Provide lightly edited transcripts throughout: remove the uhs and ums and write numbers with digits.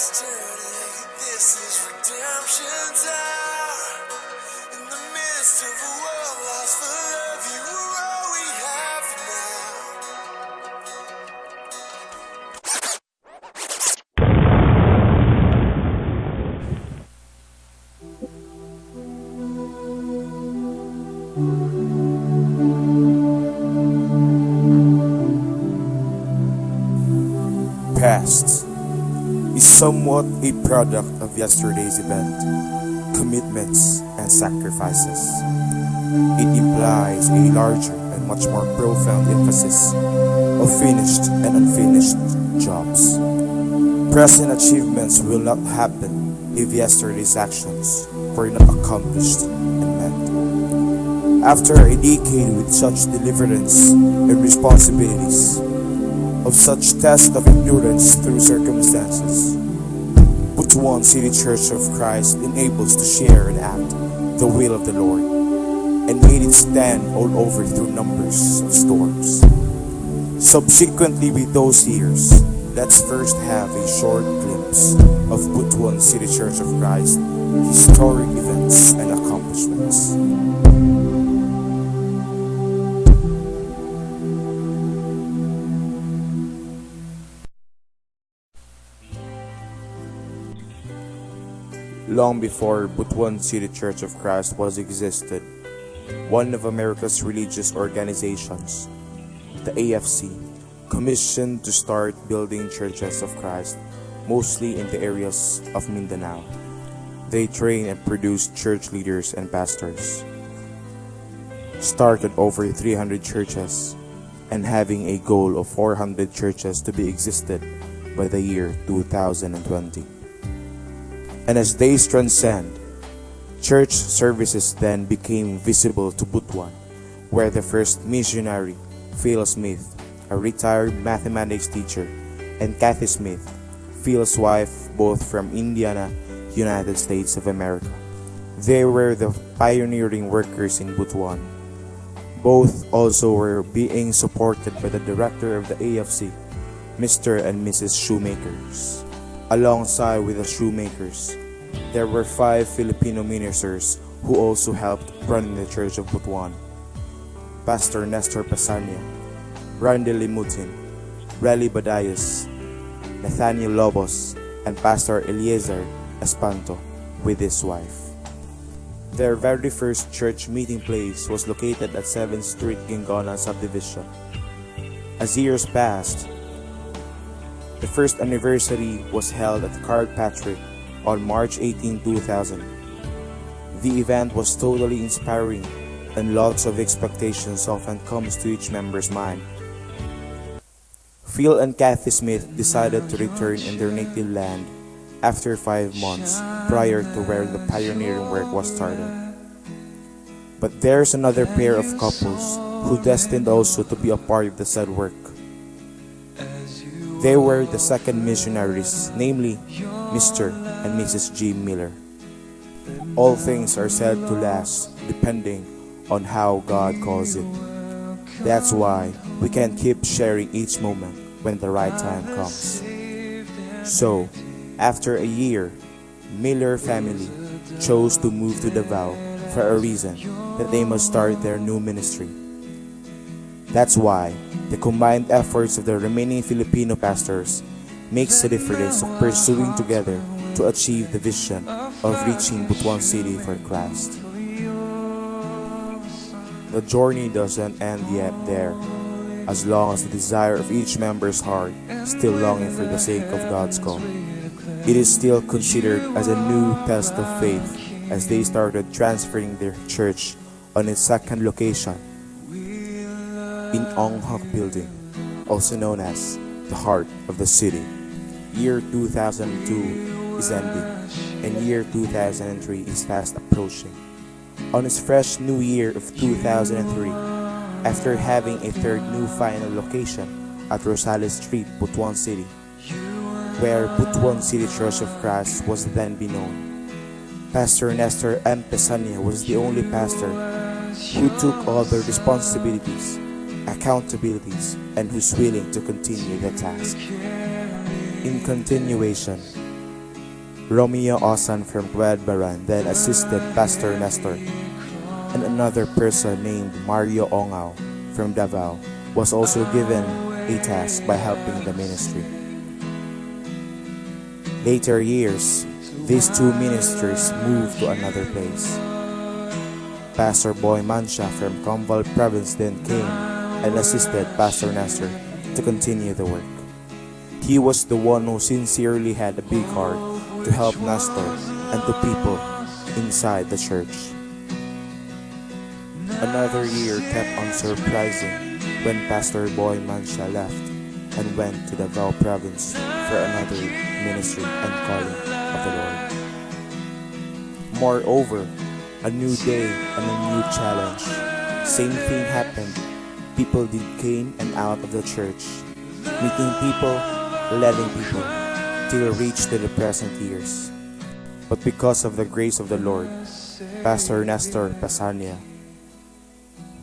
yesterday. This is redemption's hour. In the midst of a world lost for love, you are all we have now. Past is somewhat a product of yesterday's event, commitments, and sacrifices. It implies a larger and much more profound emphasis of finished and unfinished jobs. Present achievements will not happen if yesterday's actions were not accomplished and met. After a decade with such deliverance and responsibilities, of such test of endurance through circumstances, Butuan City Church of Christ enables to share and act the will of the Lord, and made it stand all over through numbers of storms. Subsequently, with those years, let's first have a short glimpse of Butuan City Church of Christ, historic events and accomplishments. Long before Butuan City Church of Christ was existed, one of America's religious organizations, the AFC, commissioned to start building churches of Christ, mostly in the areas of Mindanao. They trained and produced church leaders and pastors, started over 300 churches, and having a goal of 400 churches to be existed by the year 2020. And as days transcend, church services then became visible to Butuan, where the first missionary, Phil Smith, a retired mathematics teacher, and Kathy Smith, Phil's wife, both from Indiana, United States of America. They were the pioneering workers in Butuan. Both also were being supported by the director of the AFC, Mr. and Mrs. Shoemakers. Alongside with the Shoemakers, there were 5 Filipino ministers who also helped run the Church of Butuan: Pastor Nestor Pasania, Randy Limutin, Relly Badayas, Nathaniel Lobos, and Pastor Eliezer Espanto with his wife. Their very first church meeting place was located at 7th Street, Gingonan Subdivision. As years passed, the first anniversary was held at Carlpatrick on March 18, 2000. The event was totally inspiring, and lots of expectations often comes to each member's mind. Phil and Kathy Smith decided to return in their native land after 5 months prior to where the pioneering work was started. But there's another pair of couples who destined also to be a part of the said work. They were the second missionaries, namely Mr. and Mrs. G. Miller. All things are said to last depending on how God calls it. That's why we can keep sharing each moment when the right time comes. So, after a year, Miller family chose to move to Davao for a reason that they must start their new ministry. That's why the combined efforts of the remaining Filipino pastors makes the difference of pursuing together to achieve the vision of reaching Butuan City for Christ. The journey doesn't end yet there, as long as the desire of each member's heart still longing for the sake of God's call. It is still considered as a new test of faith as they started transferring their church on its second location in Onghak Building, also known as the heart of the city. Year 2002 is ending, and year 2003 is fast approaching. On its fresh new year of 2003, after having a third new final location at Rosales Street, Butuan City, where Butuan City Church of Christ was then be known, Pastor Nestor M. Pesania was the only pastor who took all the responsibilities, accountabilities, and who's willing to continue the task. In continuation, Romeo Osan from Guadbaran then assisted Pastor Nestor, and another person named Mario Ongao from Davao was also given a task by helping the ministry. Later years, these two ministers moved to another place. Pastor Boy Mancha from Combal Province then came and assisted Pastor Nestor to continue the work. He was the one who sincerely had a big heart to help Nestor and to people inside the church. Another year kept on surprising when Pastor Boy Mancha left and went to Davao Province for another ministry and calling of the Lord. Moreover, a new day and a new challenge. Same thing happened. People did came and out of the church, meeting people, letting people, till reached to the present years. But because of the grace of the Lord, Pastor Nestor Pasania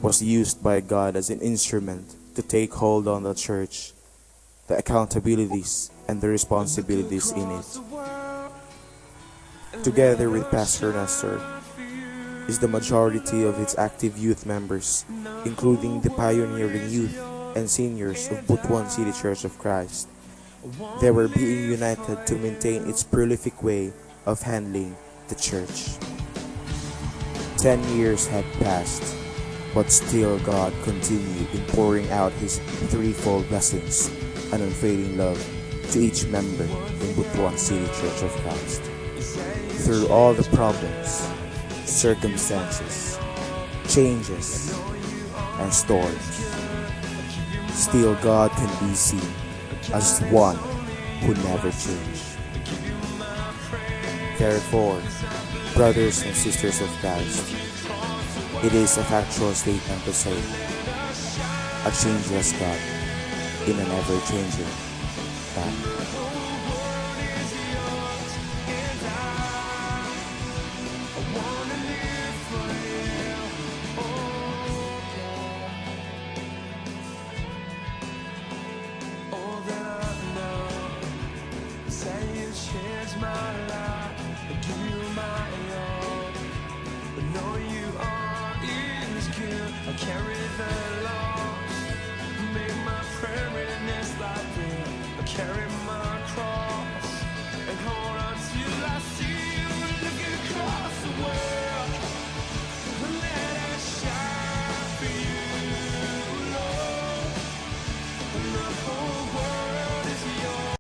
was used by God as an instrument to take hold on the church, the accountabilities and the responsibilities in it. Together with Pastor Nestor is the majority of its active youth members, including the pioneering youth and seniors of Butuan City Church of Christ. They were being united to maintain its prolific way of handling the church. 10 years had passed, but still God continued in pouring out His threefold blessings and unfailing love to each member in Butuan City Church of Christ. Through all the problems, circumstances, changes, and storms, still God can be seen as one who never changed. Therefore, brothers and sisters of Christ, it is a factual statement to say, a changeless God in an ever-changing time. Carry the loss, make my prayer in this life real. Carry my